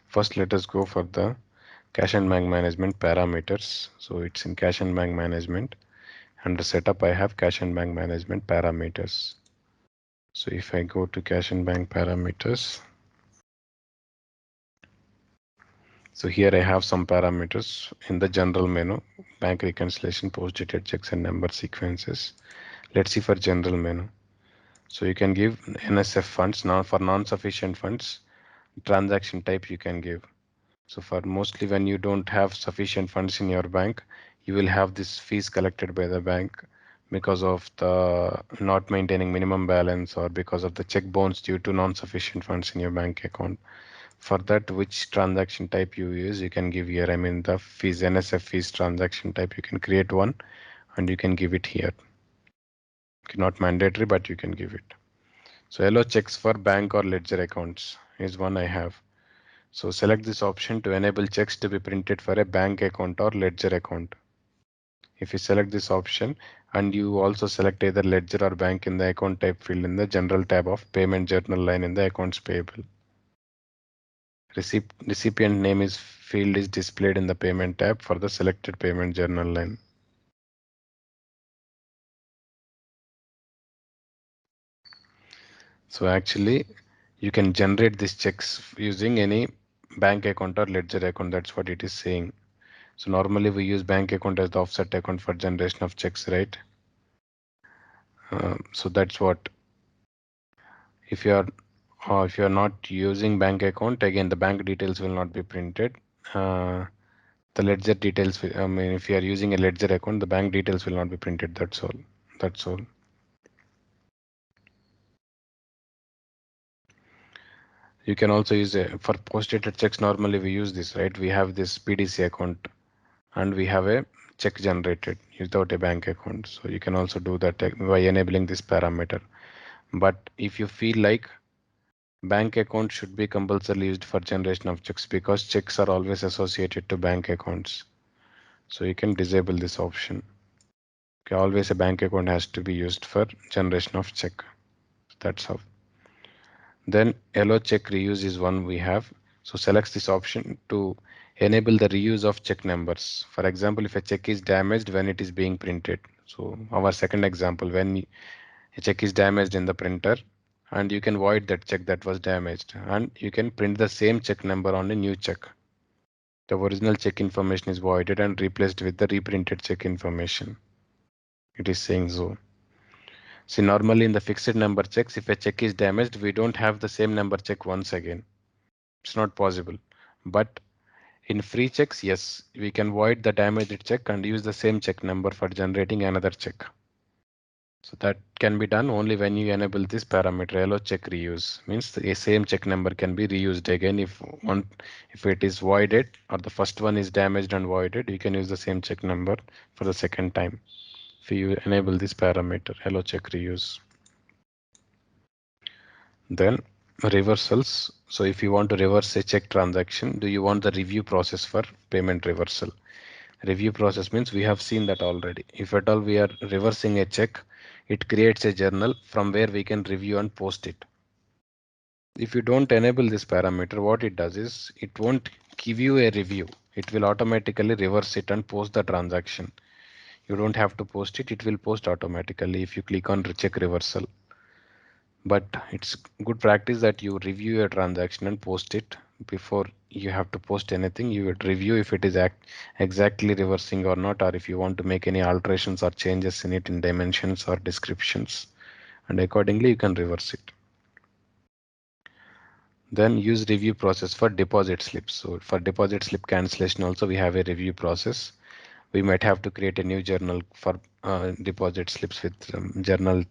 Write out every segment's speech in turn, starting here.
First, let us go for the cash and bank management parameters. So it's in cash and bank management. Under setup, I have cash and bank management parameters. So if I go to cash and bank parameters, so here I have some parameters in the general menu, bank reconciliation, post dated checks and number sequences. Let's see for general menu. So you can give NSF funds. Now for non-sufficient funds, transaction type you can give. So for mostly when you don't have sufficient funds in your bank, you will have this fees collected by the bank because of the not maintaining minimum balance or because of the check bounce due to non-sufficient funds in your bank account. For that, which transaction type you use, you can give here. I mean the fees, NSF fees transaction type, you can create one and you can give it here. Not mandatory, but you can give it. So yellow checks for bank or ledger accounts is one I have. So select this option to enable checks to be printed for a bank account or ledger account. If you select this option and you also select either ledger or bank in the account type field in the general tab of payment journal line in the accounts payable. Recipient name is field is displayed in the payment tab for the selected payment journal line. So actually you can generate these checks using any bank account or ledger account. That's what it is saying. So normally we use bank account as the offset account for generation of checks, right? So that's what. If you are not using bank account, again the bank details will not be printed. Uh, the ledger details. I mean, if you are using a ledger account, the bank details will not be printed. That's all. That's all. You can also use for post-dated checks. Normally we use this, right? We have this PDC account and we have a check generated without a bank account. So you can also do that by enabling this parameter. But if you feel like bank account should be compulsorily used for generation of checks because checks are always associated to bank accounts. So you can disable this option. Okay, always a bank account has to be used for generation of check. That's how. Then yellow check reuse is one we have. So select this option to enable the reuse of check numbers. For example, if a check is damaged when it is being printed. So our second example, when a check is damaged in the printer and you can void that check that was damaged and you can print the same check number on a new check. The original check information is voided and replaced with the reprinted check information. It is saying so. See, normally in the fixed number checks, if a check is damaged, we don't have the same number check once again. It's not possible. But in free checks, yes, we can void the damaged check and use the same check number for generating another check. So that can be done only when you enable this parameter yellow check reuse. Means the same check number can be reused again if it is voided or the first one is damaged and voided, you can use the same check number for the second time. If you enable this parameter yellow check reuse. Then reversals. So if you want to reverse a check transaction, do you want the review process for payment reversal? Review process means we have seen that already. If at all we are reversing a check, it creates a journal from where we can review and post it. If you don't enable this parameter, what it does is it won't give you a review. It will automatically reverse it and post the transaction. You don't have to post it. It will post automatically if you click on check reversal. But it's good practice that you review your transaction and post it before you have to post anything. You would review if it is exactly reversing or not, or if you want to make any alterations or changes in it in dimensions or descriptions, and accordingly you can reverse it. Then use review process for deposit slips. So for deposit slip cancellation also we have a review process. We might have to create a new journal for deposit slips with journal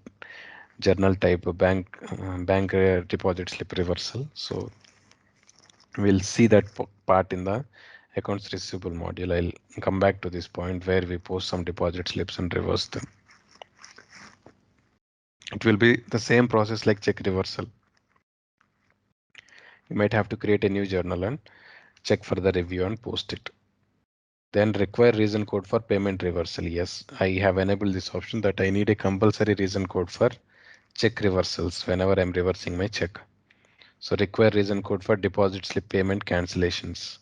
type of bank deposit slip reversal. So we'll see that part in the accounts receivable module. I'll come back to this point where we post some deposit slips and reverse them. It will be the same process like check reversal. You might have to create a new journal and check for the review and post it. Then require reason code for payment reversal. Yes, I have enabled this option that I need a compulsory reason code for check reversals whenever I'm reversing my check. So require reason code for deposit slip payment cancellations.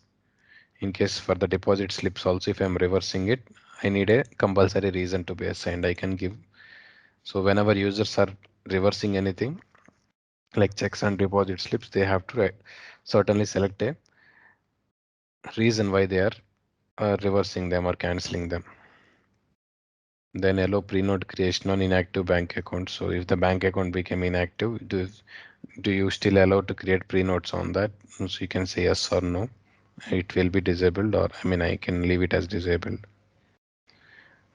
In case for the deposit slips also, if I'm reversing it, I need a compulsory reason to be assigned. I can give. So whenever users are reversing anything like checks and deposit slips, they have to certainly select a reason why they are reversing them or canceling them. Then allow pre-note creation on inactive bank account. So if the bank account became inactive, do you still allow to create pre-notes on that? So you can say yes or no. It will be disabled, or I mean I can leave it as disabled.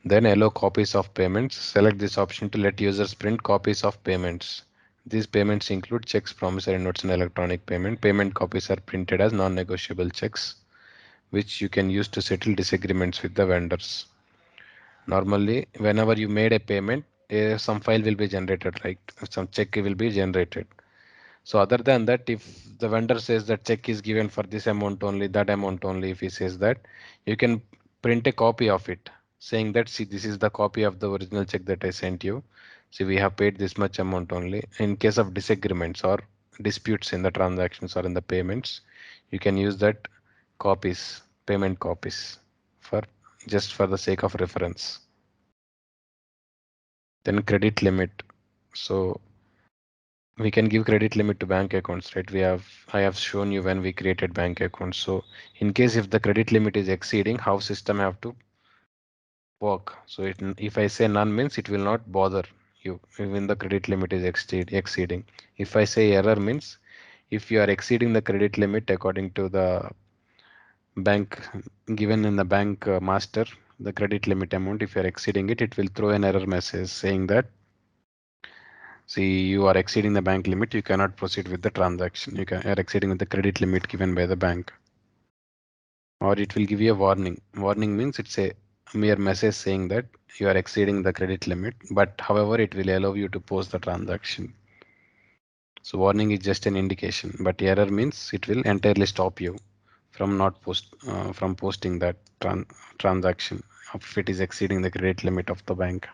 Then allow copies of payments. Select this option to let users print copies of payments. These payments include checks, promissory notes, and electronic payment. Payment copies are printed as non-negotiable checks, which you can use to settle disagreements with the vendors. Normally, whenever you made a payment, some file will be generated, right? Some check will be generated. So other than that, if the vendor says that check is given for this amount only, that amount only, if he says that, you can print a copy of it saying that, see, this is the copy of the original check that I sent you. See, we have paid this much amount only. In case of disagreements or disputes in the transactions or in the payments, you can use that copies, payment copies for just for the sake of reference. Then credit limit. So we can give credit limit to bank accounts, right? I have shown you when we created bank accounts. So in case if the credit limit is exceeding, how system have to work. So if I say none means it will not bother you even the credit limit is exceeding. If I say error means if you are exceeding the credit limit according to the bank given in the bank master, the credit limit amount, if you are exceeding it, it will throw an error message saying that, see, you are exceeding the bank limit. You cannot proceed with the transaction. Are exceeding with the credit limit given by the bank. Or it will give you a warning. Warning means it's a mere message saying that you are exceeding the credit limit, but however, it will allow you to post the transaction. So warning is just an indication, but error means it will entirely stop you from not from posting that transaction if it is exceeding the credit limit of the bank.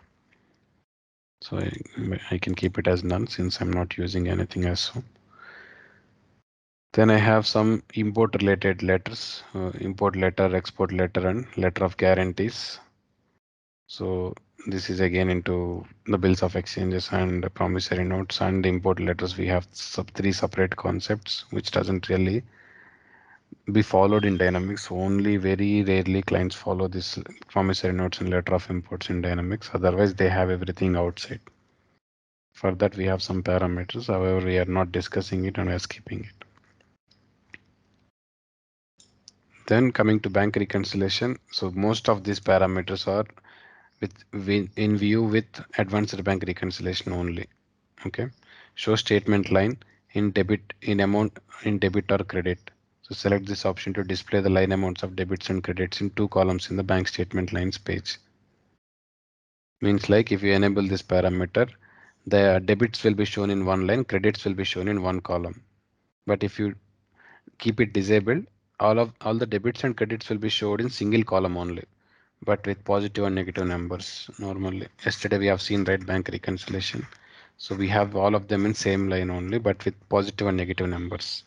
So I can keep it as none since I'm not using anything as so. Then I have some import related letters, import letter, export letter, and letter of guarantees. So this is again into the bills of exchanges and promissory notes and import letters. We have three separate concepts, which doesn't really be followed in Dynamics. Only very rarely clients follow this promissory notes and letter of imports in Dynamics. Otherwise, they have everything outside. For that, we have some parameters. However, we are not discussing it and we are skipping it. Then coming to bank reconciliation. So most of these parameters are in view with advanced bank reconciliation only. Okay. Show statement line in amount in debit or credit. So select this option to display the line amounts of debits and credits in two columns in the bank statement lines page. Means like if you enable this parameter, the debits will be shown in one line, credits will be shown in one column. But if you keep it disabled, all the debits and credits will be showed in single column only, but with positive and negative numbers normally. Yesterday we have seen right bank reconciliation. So we have all of them in same line only, but with positive and negative numbers.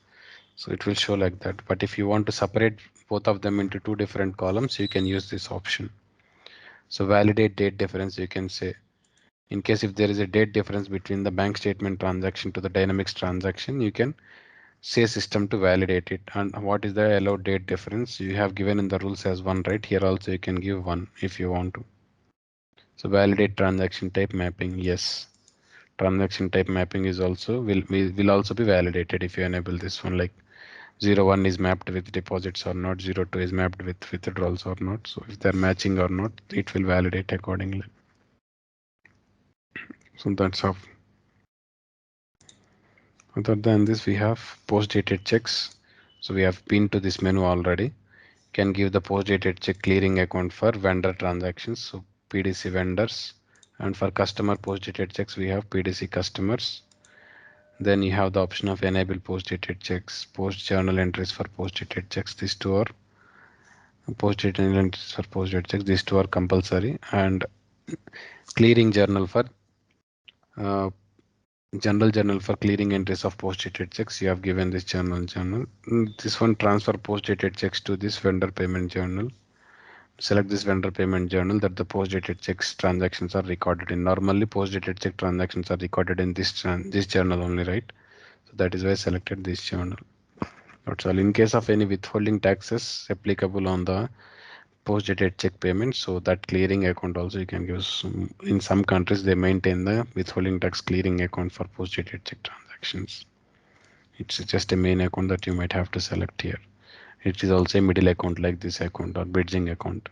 So it will show like that. But if you want to separate both of them into two different columns, you can use this option. So validate date difference, you can say. In case if there is a date difference between the bank statement transaction to the Dynamics transaction, you can say system to validate it. And what is the allowed date difference? You have given in the rules as one, right? Here also you can give one if you want to. So validate transaction type mapping. Yes. Transaction type mapping is also will also be validated if you enable this one, like 01 is mapped with deposits or not, 02 is mapped with withdrawals or not. So if they're matching or not, it will validate accordingly. So that's how. Other than this, we have post dated checks. So we have been to this menu already. Can give the post dated check clearing account for vendor transactions. So PDC vendors. And for customer post dated checks, we have PDC customers. Then you have the option of enable post dated checks, post journal entries for post dated checks. These two are post dated entries for post dated checks. These two are compulsory, and clearing journal for General journal for clearing entries of post-dated checks. You have given this journal. This one, transfer post-dated checks to this vendor payment journal. Select this vendor payment journal that the post-dated checks transactions are recorded in. Normally, post-dated check transactions are recorded in this journal only, right? So that is why I selected this journal. That's all. In case of any withholding taxes applicable on the post-dated check payment, so that clearing account also you can give some, in some countries they maintain the withholding tax clearing account for post-dated check transactions. It's just a main account that you might have to select here. It is also a middle account like this account or bridging account.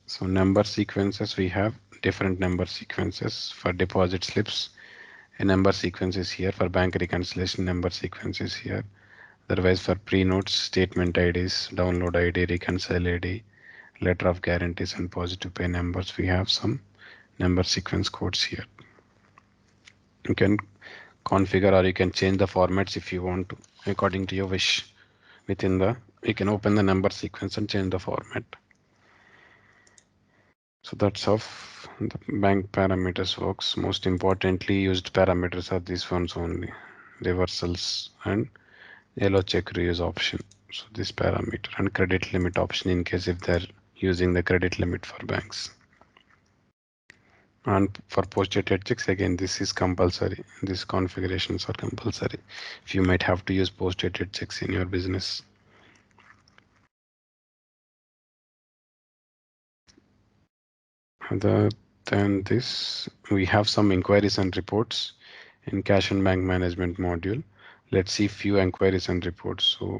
So number sequences, we have different number sequences for deposit slips. A number sequence is here. For bank reconciliation, number sequence is here. Otherwise, for pre-notes, statement IDs, download ID, reconcile ID, letter of guarantees, and positive pay numbers, we have some number sequence codes here. You can configure or you can change the formats if you want to, according to your wish. Within the, you can open the number sequence and change the format. So that's how the bank parameters works. Most importantly used parameters are these ones only: reversals and yellow check reuse option. So this parameter and credit limit option in case if they're using the credit limit for banks. And for post-dated checks, again, this is compulsory. These configurations are compulsory. If you might have to use post-dated checks in your business. Other than this, we have some inquiries and reports in cash and bank management module. Let's see few inquiries and reports. So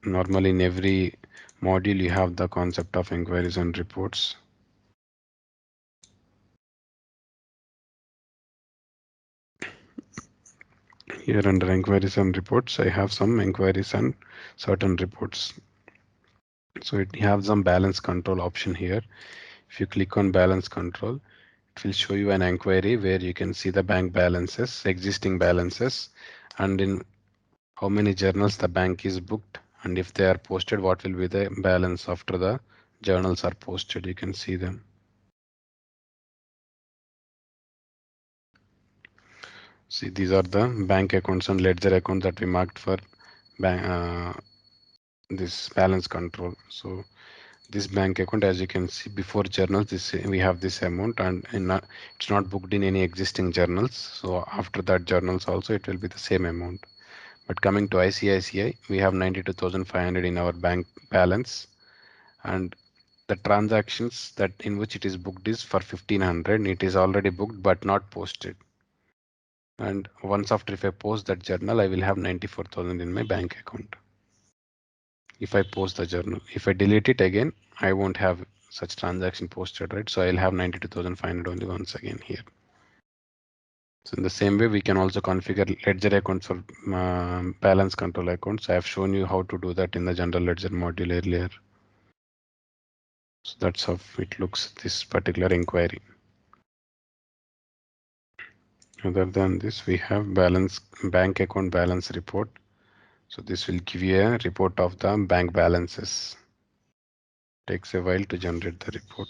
normally in every module you have the concept of inquiries and reports. Here under inquiries and reports, I have some inquiries and certain reports. So it have some balance control option here. If you click on balance control, it will show you an inquiry where you can see the bank balances, existing balances, and in how many journals the bank is booked, and if they are posted, what will be the balance after the journals are posted. You can see them. See, these are the bank accounts and ledger account that we marked for this balance control. So this bank account, as you can see before journals, this we have this amount, and it's not booked in any existing journals. So after that journals also it will be the same amount. But coming to ICICI, we have 92,500 in our bank balance, and the transactions that in which it is booked is for 1500. It is already booked but not posted. And once after, if I post that journal, I will have 94,000 in my bank account. If I post the journal, if I delete it again, I won't have such transaction posted, right? So I'll have 92,500 only once again here. So in the same way, we can also configure ledger accounts for balance control accounts. I have shown you how to do that in the general ledger module earlier. So that's how it looks, this particular inquiry. Other than this, we have balance bank account balance report. So this will give you a report of the bank balances. Takes a while to generate the report.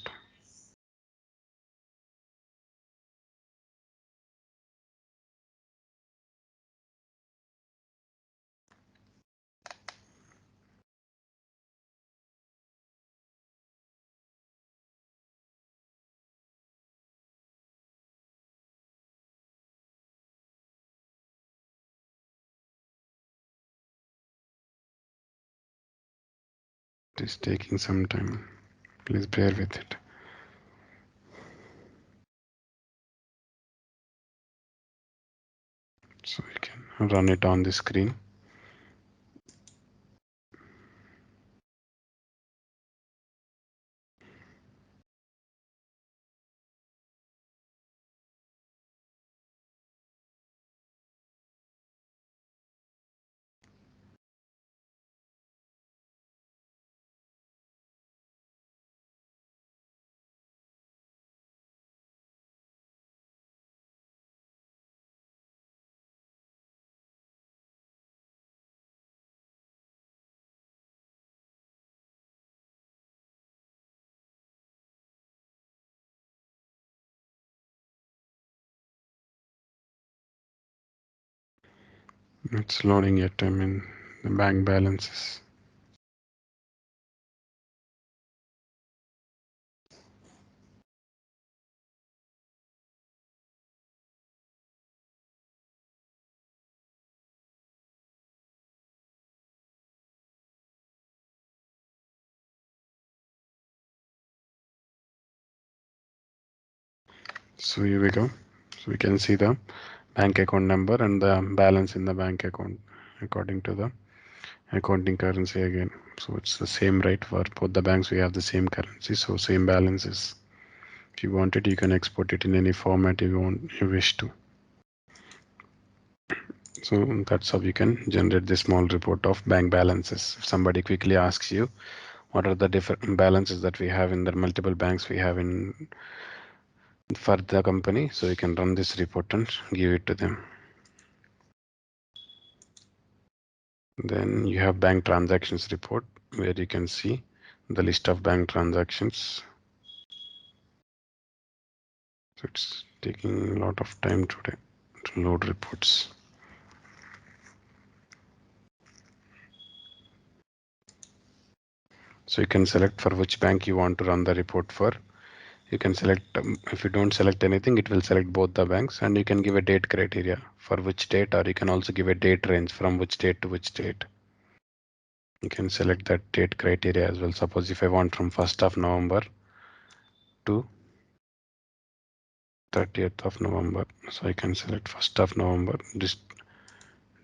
It is taking some time. Please bear with it. So you can run it on the screen. It's loading yet. I mean, the bank balances. So here we go. So we can see the bank account number and the balance in the bank account according to the accounting currency again. So it's the same rate for both the banks. We have the same currency, so same balances. If you want it, you can export it in any format you wish to. So that's how you can generate this small report of bank balances. If somebody quickly asks you what are the different balances that we have in the multiple banks we have in for the company, so you can run this report and give it to them. Then you have bank transactions report where you can see the list of bank transactions. So it's taking a lot of time today to load reports. So you can select for which bank you want to run the report for. You can select, if you don't select anything, it will select both the banks, and you can give a date criteria for which date, or you can also give a date range from which date to which date. You can select that date criteria as well. Suppose if I want from 1st of November to 30th of November, so I can select 1st of November. This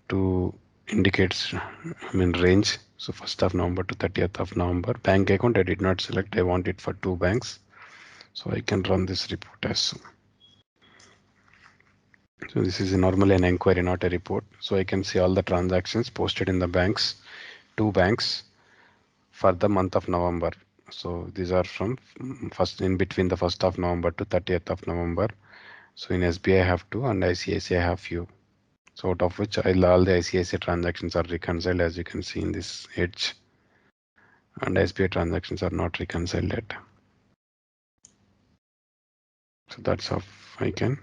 to indicates, I mean, range. So 1st of November to 30th of November. Bank account I did not select. I want it for two banks. So I can run this report as so. So this is normally an inquiry, not a report. So I can see all the transactions posted in the banks, two banks for the month of November. So these are from first in between the 1st of November to 30th of November. So in SBI I have two and ICICI I have few. So out of which all the ICICI transactions are reconciled, as you can see in this edge, and SBI transactions are not reconciled yet. So that's how I can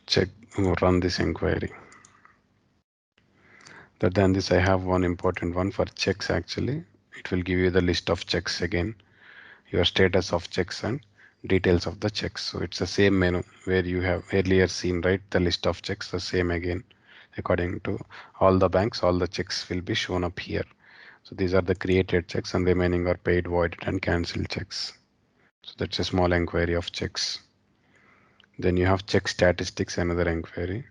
check or run this inquiry. Other than this, I have one important one for checks actually. It will give you the list of checks again, your status of checks and details of the checks. So it's the same menu where you have earlier seen, right? The list of checks, the same again. According to all the banks, all the checks will be shown up here. So these are the created checks and remaining are paid, voided and cancelled checks. So that's a small inquiry of checks. Then you have check statistics, another inquiry.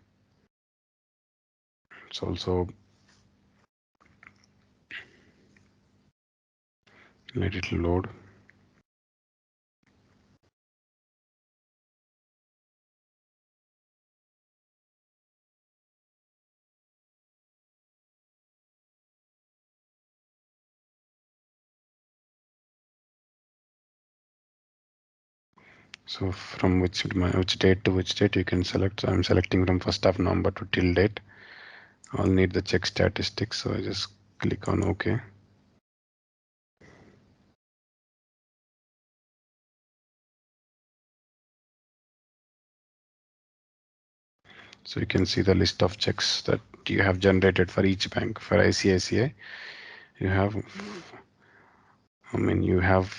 It's also let it load. So from which date to which date you can select. So I'm selecting from 1st of November to till date. I'll need the check statistics. So I just click on OK. So you can see the list of checks that you have generated for each bank. For ICICI, you have, I mean, you have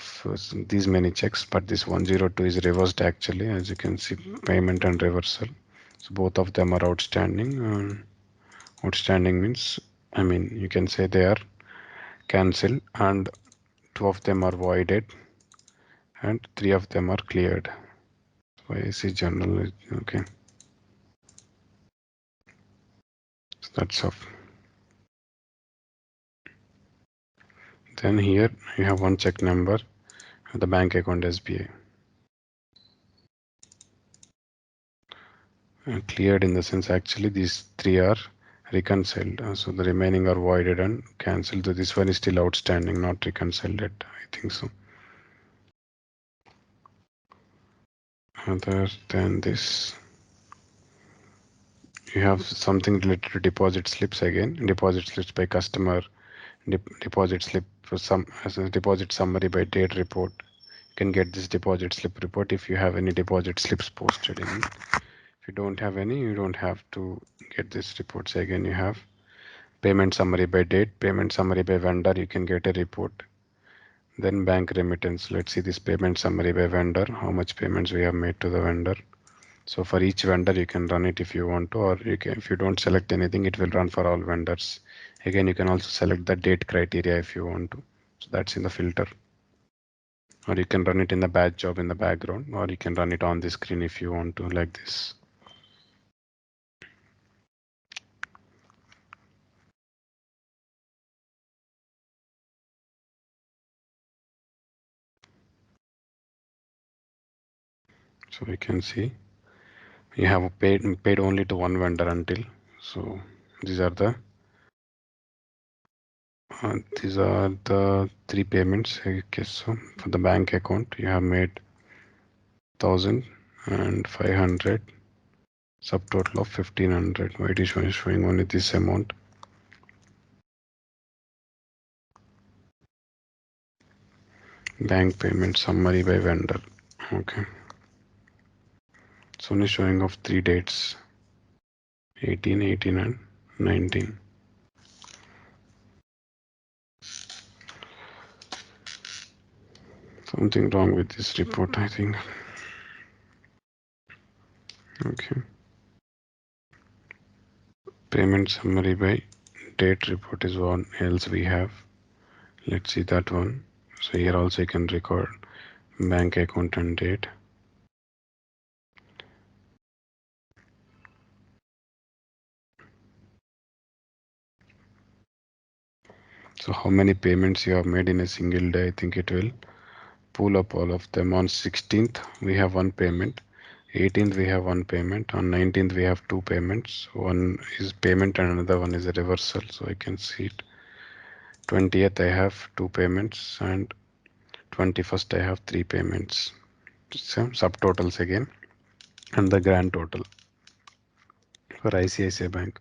these many checks, but this 102 is reversed actually, as you can see, payment and reversal. So both of them are outstanding. Outstanding means, I mean, you can say they are cancelled, and two of them are voided, and three of them are cleared. So I see general, okay. So that's off. Then here you have one check number, the bank account SBI. Cleared in the sense actually these three are reconciled. So the remaining are voided and cancelled. So this one is still outstanding, not reconciled yet. I think so. Other than this, you have something related to deposit slips again. Deposit slips by customer, deposit slip for some as a deposit summary by date report. You can get this deposit slip report if you have any deposit slips posted in. If you don't have any, you don't have to get this reports. Again, you have Payment summary by date, payment summary by vendor, you can get a report. Then bank remittance. Let's see this payment summary by vendor, how much payments we have made to the vendor. So for each vendor, you can run it if you want to, or you can, if you don't select anything, it will run for all vendors. Again, you can also select the date criteria if you want to. So that's in the filter. Or you can run it in the batch job in the background, or you can run it on the screen if you want to, like this. So we can see you have paid only to one vendor until. So these are the three payments. Okay, so for the bank account, you have made 1,500, subtotal of 1,500. Why it is showing only this amount? Bank payment summary by vendor. Okay, it's only showing of three dates: 18, 18, and 19. Something wrong with this report, I think. Okay. Payment summary by date report is one else we have. Let's see that one. So here also you can record bank account and date. So how many payments you have made in a single day? I think it will pull up all of them. On 16th we have one payment, 18th we have one payment, on 19th we have two payments. One is payment and another one is a reversal. So I can see it. 20th I have two payments, and 21st I have three payments. Some subtotals again, and the grand total for ICICI Bank.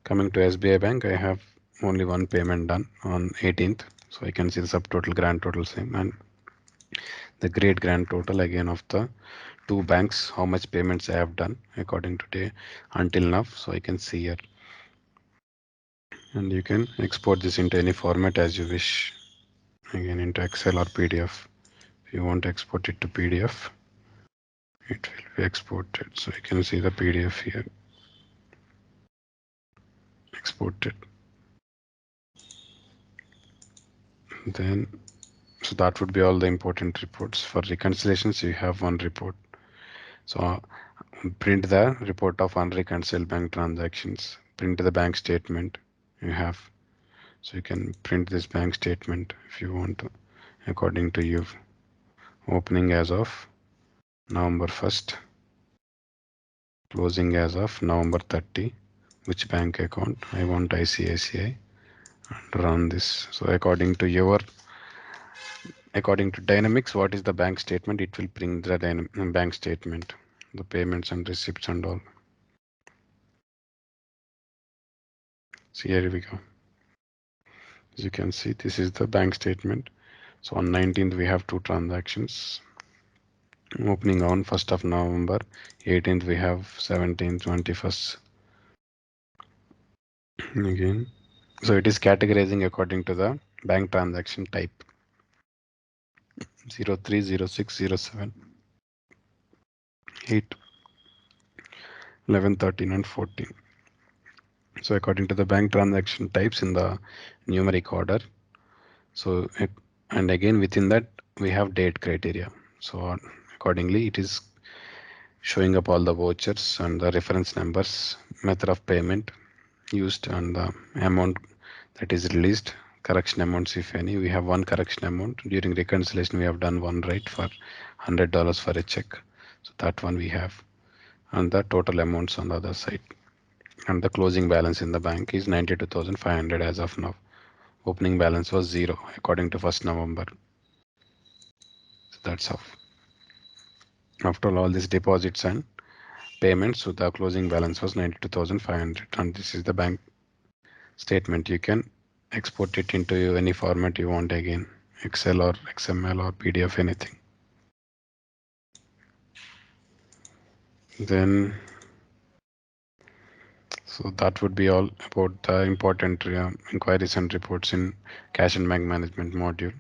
Coming to SBI Bank, I have only one payment done on 18th. So I can see the subtotal grand total same, and the great grand total again of the two banks, how much payments I have done according to day until now. So I can see here, and you can export this into any format as you wish, again into Excel or PDF. If you want to export it to PDF, it will be exported. So you can see the PDF here exported. Then so that would be all the important reports. For reconciliations, you have one report. So print the report of unreconciled bank transactions. Print the bank statement you have. So you can print this bank statement if you want to, according to you. Opening as of November 1st, closing as of November 30. Which bank account? I want ICICI, and run this. So according to Dynamics, what is the bank statement? It will print the bank statement, the payments and receipts and all. So here we go. As you can see, this is the bank statement. So on 19th, we have two transactions. Opening on 1st of November, 18th, we have 17th, 21st. Again. So it is categorizing according to the bank transaction type. 03, 06, 07, 8, 11, 13, and 14. So according to the bank transaction types in the numeric order. So, and again within that we have date criteria. So accordingly it is showing up all the vouchers and the reference numbers, method of payment used, and the amount that is released, correction amounts if any. We have one correction amount. During reconciliation we have done one, right, for $100 for a check. So that one we have, and the total amounts on the other side. And the closing balance in the bank is 92,500 as of now. Opening balance was zero according to 1st November. So that's how. After all these deposits and payments, so the closing balance was 92,500, and this is the bank statement. You can export it into any format you want, again Excel or XML or PDF, anything. Then So that would be all about the important inquiries and reports in cash and bank management module.